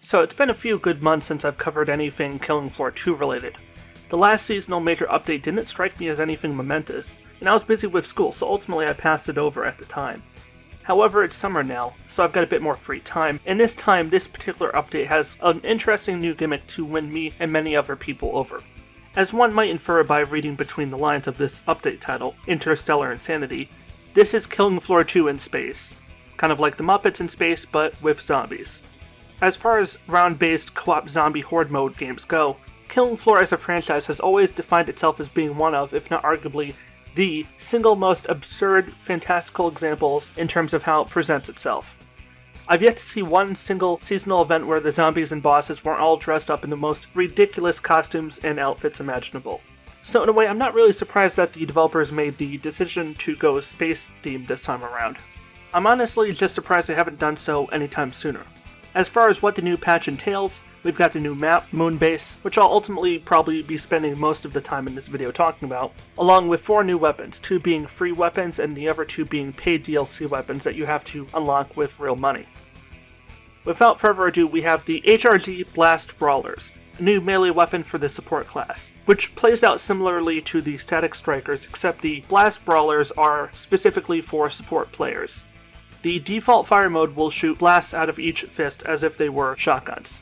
So it's been a few good months since I've covered anything Killing Floor 2 related. The last seasonal major update didn't strike me as anything momentous, and I was busy with school, so ultimately I passed it over at the time. However, it's summer now, so I've got a bit more free time, and this time this particular update has an interesting new gimmick to win me and many other people over. As one might infer by reading between the lines of this update title, Interstellar Insanity, this is Killing Floor 2 in space. Kind of like the Muppets in space, but with zombies. As far as round-based co-op zombie horde mode games go, Killing Floor as a franchise has always defined itself as being one of, if not arguably, the single most absurd, fantastical examples in terms of how it presents itself. I've yet to see one single seasonal event where the zombies and bosses weren't all dressed up in the most ridiculous costumes and outfits imaginable. So in a way, I'm not really surprised that the developers made the decision to go space-themed this time around. I'm honestly just surprised they haven't done so anytime sooner. As far as what the new patch entails, we've got the new map, Moonbase, which I'll ultimately probably be spending most of the time in this video talking about, along with 4 new weapons, 2 being free weapons and the other 2 being paid DLC weapons that you have to unlock with real money. Without further ado, we have the Hrg Blast Brawlers, a new melee weapon for the support class, which plays out similarly to the Static Strikers, except the Blast Brawlers are specifically for support players. The default fire mode will shoot blasts out of each fist as if they were shotguns.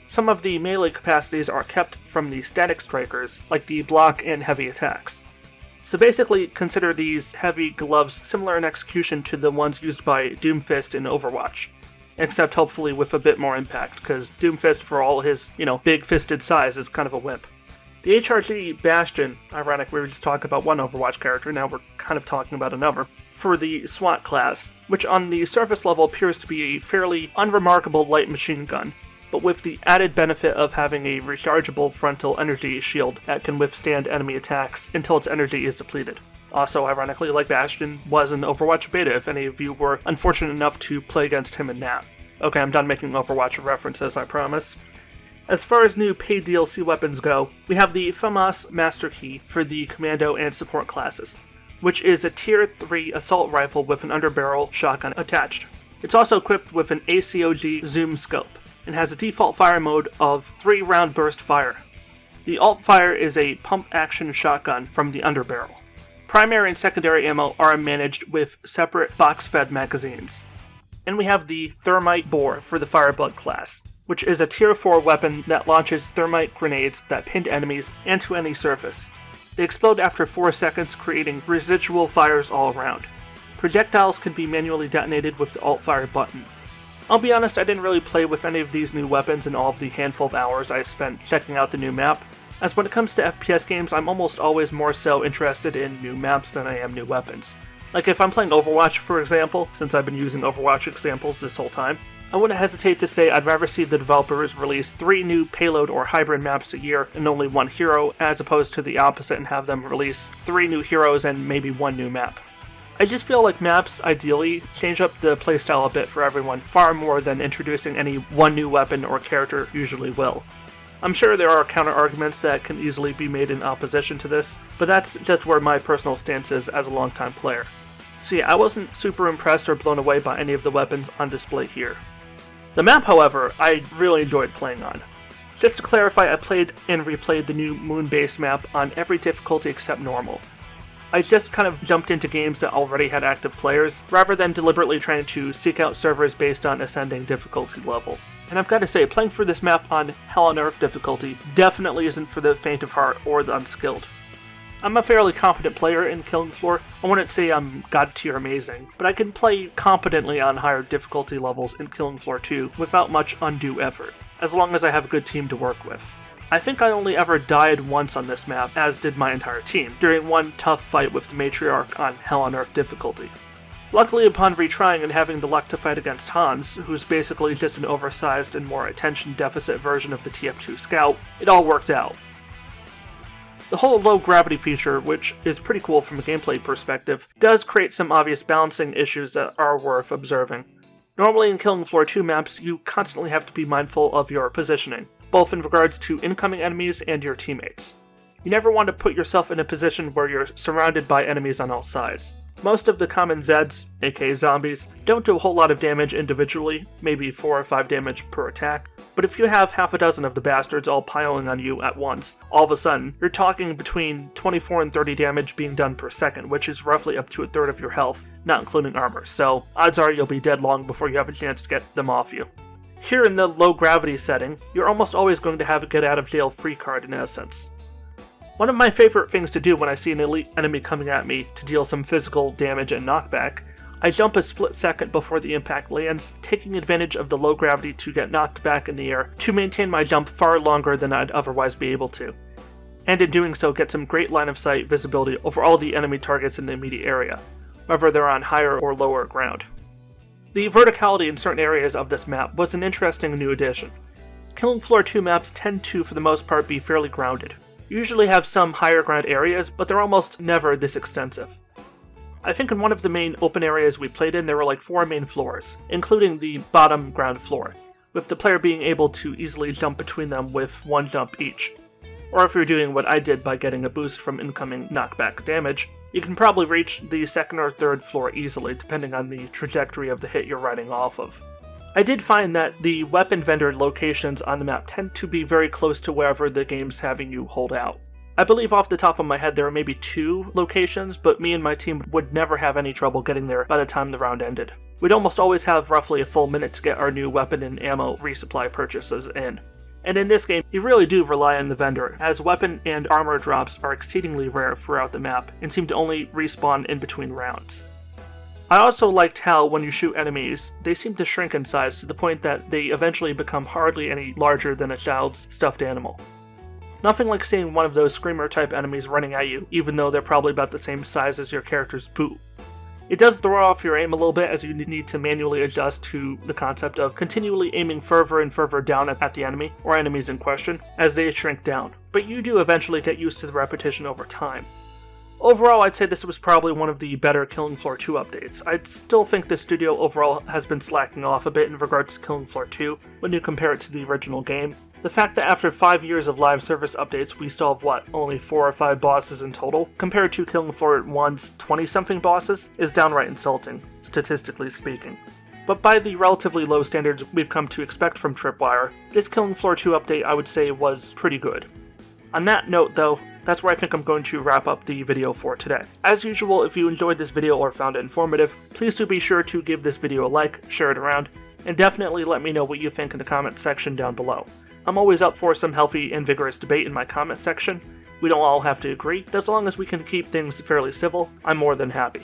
Some of the melee capacities are kept from the Static Strikers, like the block and heavy attacks. So basically, consider these heavy gloves similar in execution to the ones used by Doomfist in Overwatch. Except hopefully with a bit more impact, because Doomfist, for all his, big-fisted size, is kind of a wimp. The Hrg Bastion, ironic we were just talking about one Overwatch character, now we're kind of talking about another, for the SWAT class, which on the surface level appears to be a fairly unremarkable light machine gun, but with the added benefit of having a rechargeable frontal energy shield that can withstand enemy attacks until its energy is depleted. Also, ironically, like Bastion was in Overwatch beta if any of you were unfortunate enough to play against him in that. Okay, I'm done making Overwatch references, I promise. As far as new paid DLC weapons go, we have the FAMAS Master Key for the Commando and Support classes, which is a Tier 3 assault rifle with an underbarrel shotgun attached. It's also equipped with an ACOG zoom scope, and has a default fire mode of 3-round burst fire. The alt fire is a pump-action shotgun from the underbarrel. Primary and secondary ammo are managed with separate box-fed magazines. And we have the Thermite Bore for the Fireblood class, which is a Tier 4 weapon that launches thermite grenades that pin enemies and to any surface. They explode after 4 seconds, creating residual fires all around. Projectiles can be manually detonated with the alt-fire button. I'll be honest, I didn't really play with any of these new weapons in all of the handful of hours I spent checking out the new map, as when it comes to FPS games, I'm almost always more so interested in new maps than I am new weapons. Like if I'm playing Overwatch, for example, since I've been using Overwatch examples this whole time, I wouldn't hesitate to say I'd rather see the developers release 3 new payload or hybrid maps a year and only 1 hero, as opposed to the opposite and have them release 3 new heroes and maybe 1 new map. I just feel like maps, ideally, change up the playstyle a bit for everyone, far more than introducing any one new weapon or character usually will. I'm sure there are counter-arguments that can easily be made in opposition to this, but that's just where my personal stance is as a longtime player. So yeah, I wasn't super impressed or blown away by any of the weapons on display here. The map, however, I really enjoyed playing on. Just to clarify, I played and replayed the new Moonbase map on every difficulty except normal. I just kind of jumped into games that already had active players, rather than deliberately trying to seek out servers based on ascending difficulty level. And I've got to say, playing for this map on Hell on Earth difficulty definitely isn't for the faint of heart or the unskilled. I'm a fairly competent player in Killing Floor. I wouldn't say I'm god tier amazing, but I can play competently on higher difficulty levels in Killing Floor 2 without much undue effort, as long as I have a good team to work with. I think I only ever died once on this map, as did my entire team, during one tough fight with the Matriarch on Hell on Earth difficulty. Luckily, upon retrying and having the luck to fight against Hans, who's basically just an oversized and more attention-deficit version of the TF2 Scout, it all worked out. The whole low-gravity feature, which is pretty cool from a gameplay perspective, does create some obvious balancing issues that are worth observing. Normally in Killing Floor 2 maps, you constantly have to be mindful of your positioning, both in regards to incoming enemies and your teammates. You never want to put yourself in a position where you're surrounded by enemies on all sides. Most of the common Zeds, aka zombies, don't do a whole lot of damage individually, maybe 4 or 5 damage per attack, but if you have half a dozen of the bastards all piling on you at once, all of a sudden, you're talking between 24 and 30 damage being done per second, which is roughly up to a third of your health, not including armor, so odds are you'll be dead long before you have a chance to get them off you. Here in the low gravity setting, you're almost always going to have a get out of jail free card in essence. One of my favorite things to do when I see an elite enemy coming at me to deal some physical damage and knockback, I jump a split second before the impact lands, taking advantage of the low gravity to get knocked back in the air to maintain my jump far longer than I'd otherwise be able to, and in doing so get some great line of sight visibility over all the enemy targets in the immediate area, whether they're on higher or lower ground. The verticality in certain areas of this map was an interesting new addition. Killing Floor 2 maps tend to, for the most part, be fairly grounded. You usually have some higher ground areas, but they're almost never this extensive. I think in one of the main open areas we played in, there were like 4 main floors, including the bottom ground floor, with the player being able to easily jump between them with 1 jump each. Or if you're doing what I did by getting a boost from incoming knockback damage, you can probably reach the 2nd or 3rd floor easily, depending on the trajectory of the hit you're riding off of. I did find that the weapon vendor locations on the map tend to be very close to wherever the game's having you hold out. I believe off the top of my head there are maybe 2 locations, but me and my team would never have any trouble getting there by the time the round ended. We'd almost always have roughly a full minute to get our new weapon and ammo resupply purchases in. And in this game, you really do rely on the vendor, as weapon and armor drops are exceedingly rare throughout the map and seem to only respawn in between rounds. I also liked how, when you shoot enemies, they seem to shrink in size to the point that they eventually become hardly any larger than a child's stuffed animal. Nothing like seeing one of those screamer-type enemies running at you, even though they're probably about the same size as your character's boot. It does throw off your aim a little bit as you need to manually adjust to the concept of continually aiming further and further down at the enemy, or enemies in question, as they shrink down, but you do eventually get used to the repetition over time. Overall, I'd say this was probably one of the better Killing Floor 2 updates. I'd still think the studio overall has been slacking off a bit in regards to Killing Floor 2 when you compare it to the original game. The fact that after 5 years of live service updates we still have only 4 or 5 bosses in total, compared to Killing Floor 1's 20-something bosses, is downright insulting, statistically speaking. But by the relatively low standards we've come to expect from Tripwire, this Killing Floor 2 update I would say was pretty good. On that note though, that's where I think I'm going to wrap up the video for today. As usual, if you enjoyed this video or found it informative, please do be sure to give this video a like, share it around, and definitely let me know what you think in the comment section down below. I'm always up for some healthy and vigorous debate in my comment section. We don't all have to agree, but as long as we can keep things fairly civil, I'm more than happy.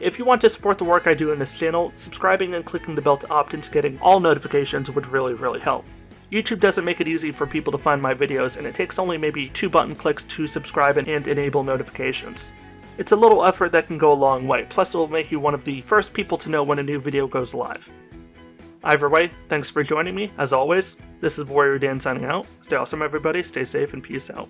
If you want to support the work I do in this channel, subscribing and clicking the bell to opt into getting all notifications would really help. YouTube doesn't make it easy for people to find my videos, and it takes only maybe 2 button clicks to subscribe and enable notifications. It's a little effort that can go a long way, plus it will make you one of the first people to know when a new video goes live. Either way, thanks for joining me, as always. This is WarriorDan signing out. Stay awesome everybody, stay safe, and peace out.